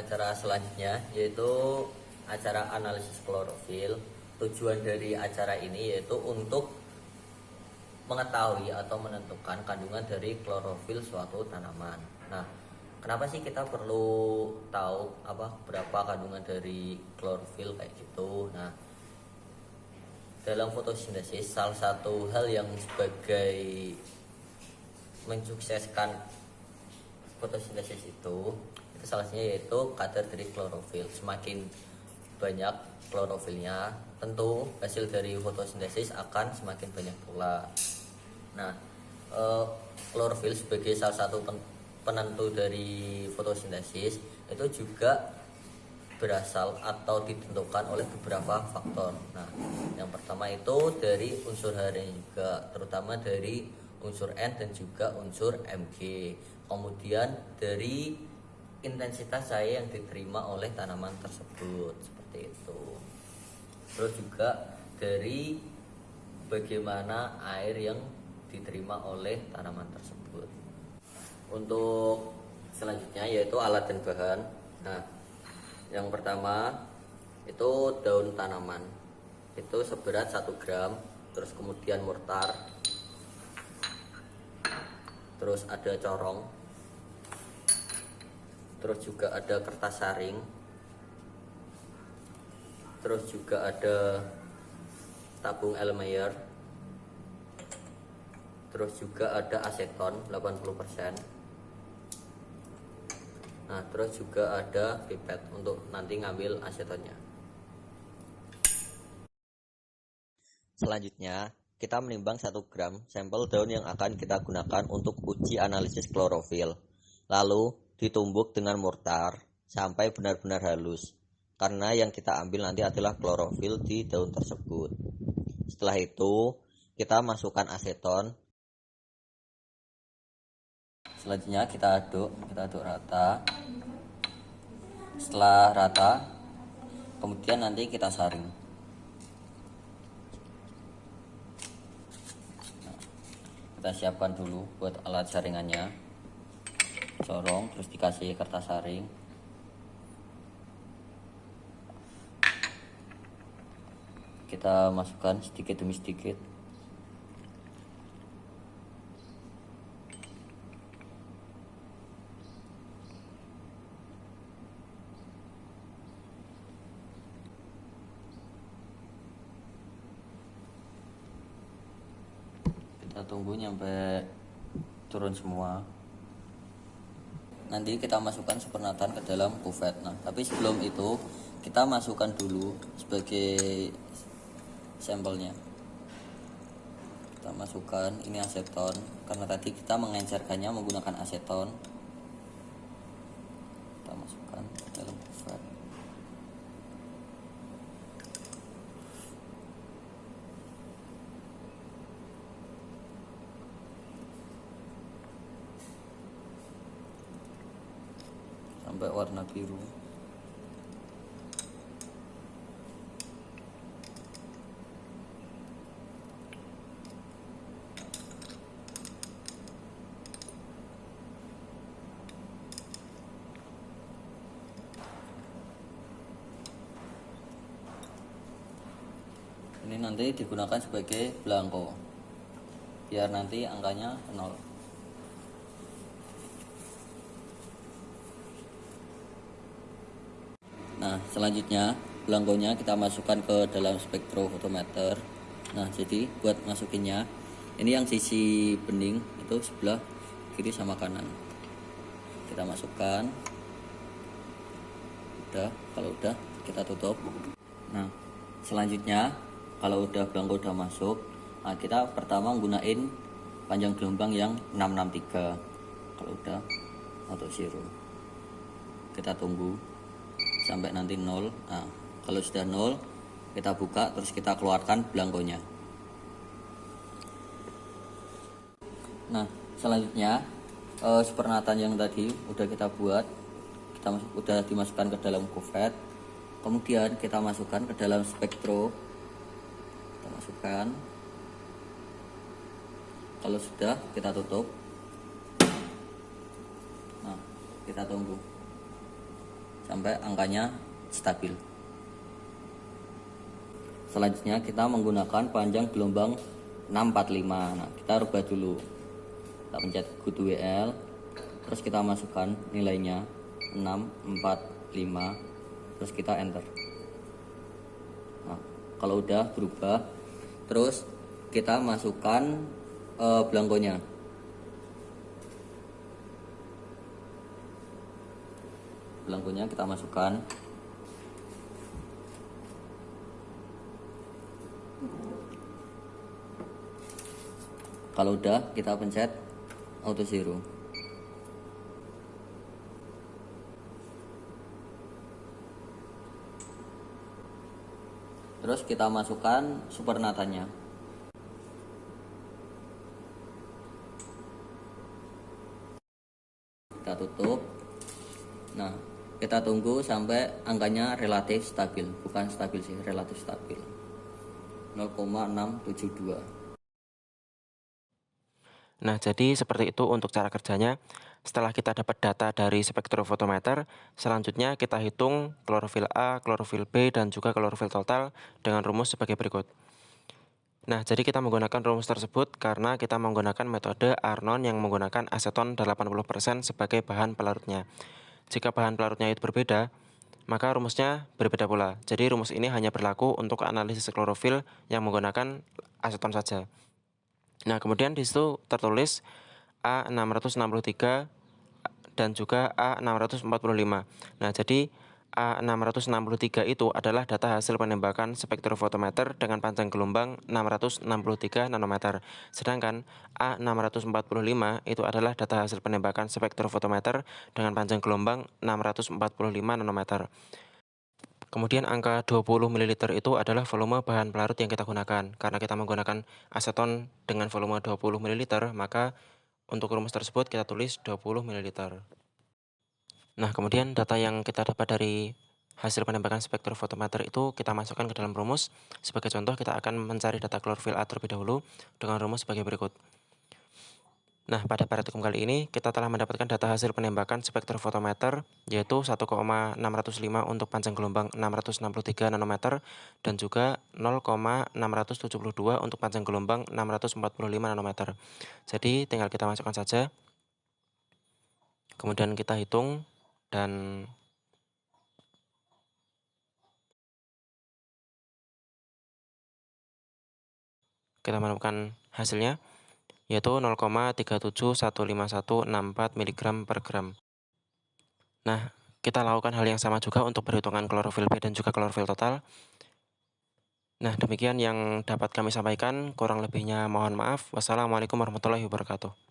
acara selanjutnya, yaitu acara analisis klorofil. Tujuan dari acara ini yaitu untuk mengetahui atau menentukan kandungan dari klorofil suatu tanaman. Nah, kenapa sih kita perlu tahu berapa kandungan dari klorofil kayak gitu? Nah, dalam fotosintesis salah satu hal yang sebagai mensukseskan fotosintesis itu salah satunya yaitu kadar dari klorofil. Semakin banyak klorofilnya, tentu hasil dari fotosintesis akan semakin banyak pula. Nah, klorofil sebagai salah satu penentu dari fotosintesis itu juga berasal atau ditentukan oleh beberapa faktor. Nah, yang pertama itu dari unsur harian juga, terutama dari unsur N dan juga unsur Mg. Kemudian dari intensitas cahaya yang diterima oleh tanaman tersebut, seperti itu. Terus juga dari bagaimana air yang diterima oleh tanaman tersebut. Untuk selanjutnya yaitu alat dan bahan. Nah, yang pertama itu daun tanaman, itu seberat 1 gram. Terus kemudian mortar, terus ada corong, terus juga ada kertas saring, terus juga ada tabung Erlenmeyer, terus juga ada aseton 80%. Nah, terus juga ada pipet untuk nanti ngambil asetonnya. Selanjutnya, kita menimbang 1 gram sampel daun yang akan kita gunakan untuk uji analisis klorofil. Lalu ditumbuk dengan mortar sampai benar-benar halus, karena yang kita ambil nanti adalah klorofil di daun tersebut. Setelah itu kita masukkan aseton. Selanjutnya kita aduk rata. Setelah rata, kemudian nanti kita saring. Kita siapkan dulu buat alat saringannya, corong, terus dikasih kertas saring. Kita masukkan sedikit demi sedikit. Kita tunggu nyampe turun semua. Nanti kita masukkan supernatan ke dalam kuvet. Nah, tapi sebelum itu kita masukkan dulu sebagai sampelnya. Kita masukkan ini aseton, karena tadi kita mengencerkannya menggunakan aseton. Kita masukkan ke dalam kuvet. Sampai warna biru. Ini nanti digunakan sebagai belangko, biar nanti angkanya 0. Nah, selanjutnya belangkonya kita masukkan ke dalam spektrofotometer. Nah, jadi buat masukinnya, ini yang sisi bening itu sebelah kiri sama kanan. Kita masukkan. Kalau udah kita tutup. Nah, selanjutnya kalau udah belangko udah masuk, nah kita pertama gunain panjang gelombang yang 663. Kalau udah auto zero. Kita tunggu sampai nanti 0. Nah, kalau sudah 0 kita buka, terus kita keluarkan belangkonya. Nah, selanjutnya supernatan yang tadi udah kita buat, udah dimasukkan ke dalam kuvet. Kemudian kita masukkan ke dalam spektro. Kita masukkan. Kalau sudah, kita tutup. Nah, kita tunggu sampai angkanya stabil. Selanjutnya kita menggunakan panjang gelombang 645. Nah, kita rubah dulu. Kita pencet go to WL, terus kita masukkan nilainya 645, terus kita enter. Nah, kalau udah berubah, terus kita masukkan belangkonya. Belangkonya kita masukkan. Kalau udah, kita pencet auto zero. Terus kita masukkan supernatanya. Kita tutup. Nah, kita tunggu sampai angkanya relatif stabil, bukan stabil sih, relatif stabil, 0,672. Nah, jadi seperti itu untuk cara kerjanya. Setelah kita dapat data dari spektrofotometer, selanjutnya kita hitung klorofil A, klorofil B, dan juga klorofil total dengan rumus sebagai berikut. Nah, jadi kita menggunakan rumus tersebut karena kita menggunakan metode Arnon yang menggunakan aseton 80% sebagai bahan pelarutnya. Jika bahan pelarutnya itu berbeda, maka rumusnya berbeda pula. Jadi rumus ini hanya berlaku untuk analisis klorofil yang menggunakan aseton saja. Nah, kemudian di situ tertulis A663 dan juga A645. Nah, jadi A663 itu adalah data hasil penembakan spektrofotometer dengan panjang gelombang 663 nanometer. Sedangkan A645 itu adalah data hasil penembakan spektrofotometer dengan panjang gelombang 645 nanometer. Kemudian angka 20 ml itu adalah volume bahan pelarut yang kita gunakan. Karena kita menggunakan aseton dengan volume 20 ml, maka untuk rumus tersebut kita tulis 20 ml. Nah, kemudian data yang kita dapat dari hasil penembakan spektrofotometer itu kita masukkan ke dalam rumus. Sebagai contoh, kita akan mencari data klorofil A terlebih dahulu dengan rumus sebagai berikut. Nah, pada praktikum kali ini kita telah mendapatkan data hasil penembakan spektrofotometer yaitu 1,605 untuk panjang gelombang 663 nanometer dan juga 0,672 untuk panjang gelombang 645 nanometer. Jadi tinggal kita masukkan saja. Kemudian kita hitung dan kita menemukan hasilnya yaitu 0,3715164 mg per gram. Nah, kita lakukan hal yang sama juga untuk perhitungan klorofil B dan juga klorofil total. Nah, demikian yang dapat kami sampaikan, kurang lebihnya mohon maaf. Wassalamualaikum warahmatullahi wabarakatuh.